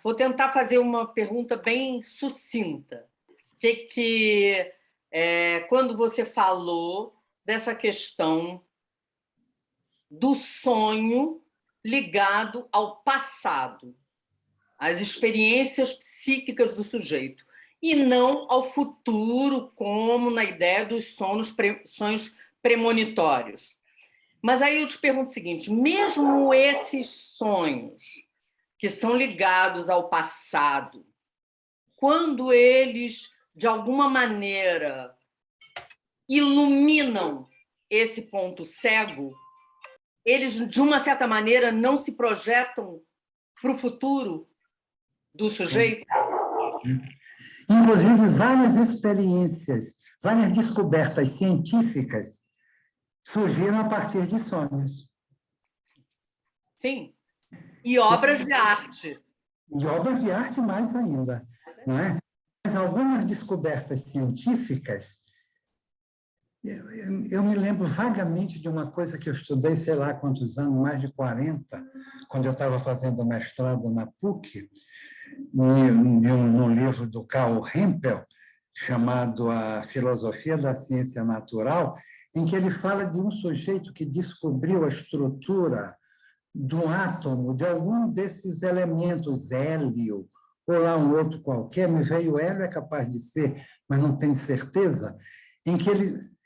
S6: vou tentar fazer uma pergunta bem sucinta. Quando você falou dessa questão do sonho ligado ao passado, às experiências psíquicas do sujeito, e não ao futuro, como na ideia dos sonhos premonitórios. Mas aí eu te pergunto o seguinte, mesmo esses sonhos que são ligados ao passado, quando eles, de alguma maneira, iluminam esse ponto cego, eles, de uma certa maneira, não se projetam para o futuro do sujeito?
S1: Inclusive, várias experiências, várias descobertas científicas surgiram a partir de sonhos.
S6: Sim. E obras de arte.
S1: E obras de arte mais ainda, não é? Mas algumas descobertas científicas, eu me lembro vagamente de uma coisa que eu estudei, sei lá quantos anos, mais de 40, quando eu estava fazendo mestrado na PUC, num livro do Karl Hempel, chamado A Filosofia da Ciência Natural, em que ele fala de um sujeito que descobriu a estrutura do átomo, de algum desses elementos, hélio, ou lá um outro qualquer, me veio hélio, é capaz de ser, mas não tenho certeza, em que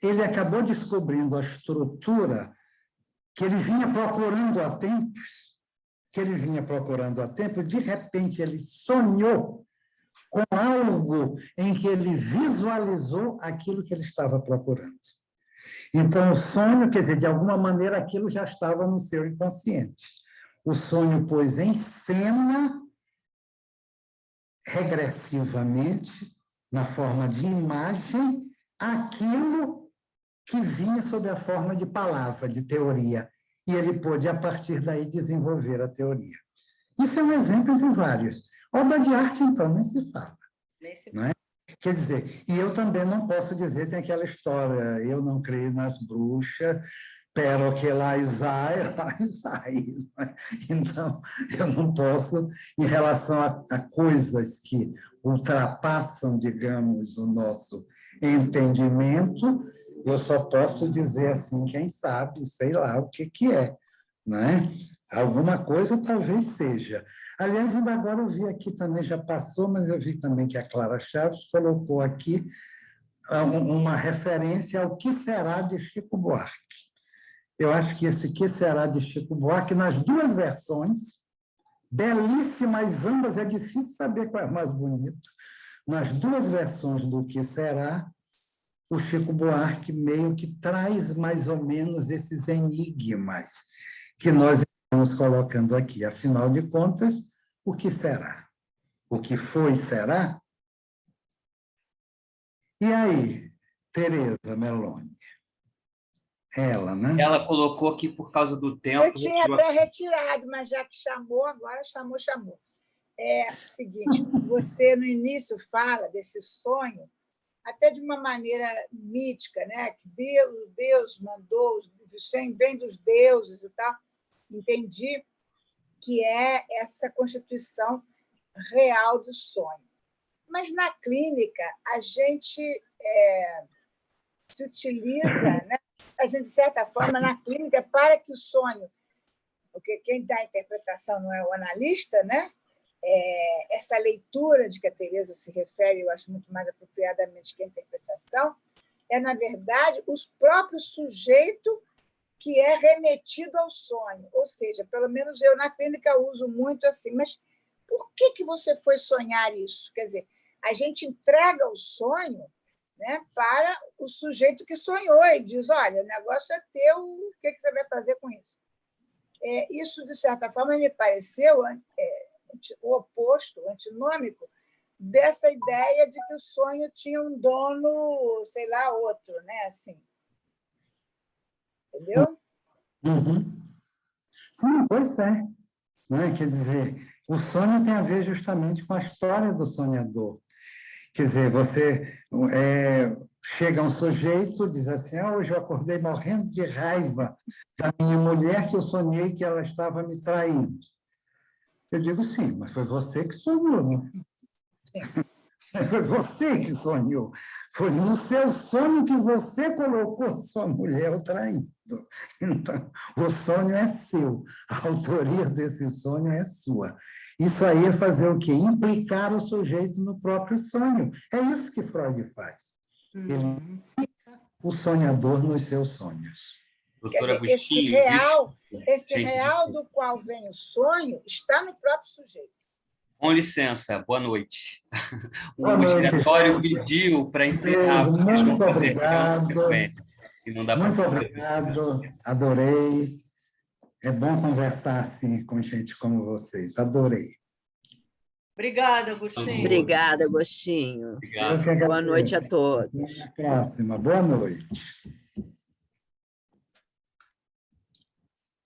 S1: ele acabou descobrindo a estrutura que ele vinha procurando há tempos, de repente ele sonhou com algo em que ele visualizou aquilo que ele estava procurando. Então, o sonho, quer dizer, de alguma maneira, aquilo já estava no seu inconsciente. O sonho pôs em cena, regressivamente, na forma de imagem, aquilo que vinha sob a forma de palavra, de teoria. E ele pôde, a partir daí, desenvolver a teoria. Isso é um exemplo de vários. Obra de arte, então, nem se fala. Não é? Quer dizer, e eu também não posso dizer, tem aquela história, eu não creio nas bruxas, pero que lá sai. Então, eu não posso, em relação a coisas que ultrapassam, digamos, o nosso entendimento, eu só posso dizer assim, quem sabe, sei lá o que é, não é? Alguma coisa talvez seja. Aliás, ainda agora eu vi aqui também, já passou, mas eu vi também que a Clara Chaves colocou aqui uma referência ao Que Será de Chico Buarque. Eu acho que esse Que Será de Chico Buarque, nas duas versões, belíssimas ambas, é difícil saber qual é a mais bonita, nas duas versões do Que Será, o Chico Buarque meio que traz mais ou menos esses enigmas que nós estamos colocando aqui. Afinal de contas, o que será? O que foi, será? E aí, Tereza Meloni? Ela, né?
S5: Ela colocou aqui por causa do tempo.
S4: Eu tinha até retirado, mas já que chamou, agora chamou. É o seguinte, você no início fala desse sonho, até de uma maneira mítica, né? Que Deus mandou, vem dos deuses e tal. Entendi que é essa constituição real do sonho. Mas, na clínica, a gente se utiliza, né? A gente, de certa forma, na clínica, para que o sonho, porque quem dá a interpretação não é o analista, né? Essa leitura de que a Tereza se refere, eu acho muito mais apropriadamente que a interpretação, na verdade, o próprio sujeito que é remetido ao sonho. Ou seja, pelo menos eu na clínica uso muito assim, mas por que você foi sonhar isso? Quer dizer, a gente entrega o sonho, né, para o sujeito que sonhou e diz, olha, o negócio é teu, o que você vai fazer com isso? Isso, de certa forma, me pareceu o oposto, antinômico, dessa ideia de que o sonho tinha um dono, sei lá, outro, né? Assim. Entendeu?
S1: Uhum. Sim, pois é. Né? Quer dizer, o sonho tem a ver justamente com a história do sonhador. Quer dizer, você chega um sujeito, diz assim, hoje eu acordei morrendo de raiva da minha mulher que eu sonhei que ela estava me traindo. Eu digo, sim, mas foi você que sonhou, né? Foi você que sonhou. Foi no seu sonho que você colocou sua mulher traindo. Então, o sonho é seu. A autoria desse sonho é sua. Isso aí é fazer o quê? Implicar o sujeito no próprio sonho. É isso que Freud faz. Ele implica o sonhador nos seus sonhos.
S4: Quer
S5: Doutor
S4: dizer,
S5: Agostinho,
S4: esse real do qual vem o sonho está no próprio sujeito.
S5: com licença, boa noite.
S1: Boa
S5: O
S1: noite,
S5: diretório
S1: gente.
S5: pediu para encerrar, porque eles vão
S1: Muito
S5: fazer
S1: obrigado.
S5: sequência, e não dá para
S1: Muito
S5: fazer.
S1: obrigado. Adorei. É bom conversar assim com gente como vocês. Adorei.
S6: Obrigada, Agostinho.
S7: Obrigada, Agostinho.
S5: Obrigado.
S1: Eu que agradeço.
S7: Boa noite a todos.
S1: Até a próxima. Boa noite.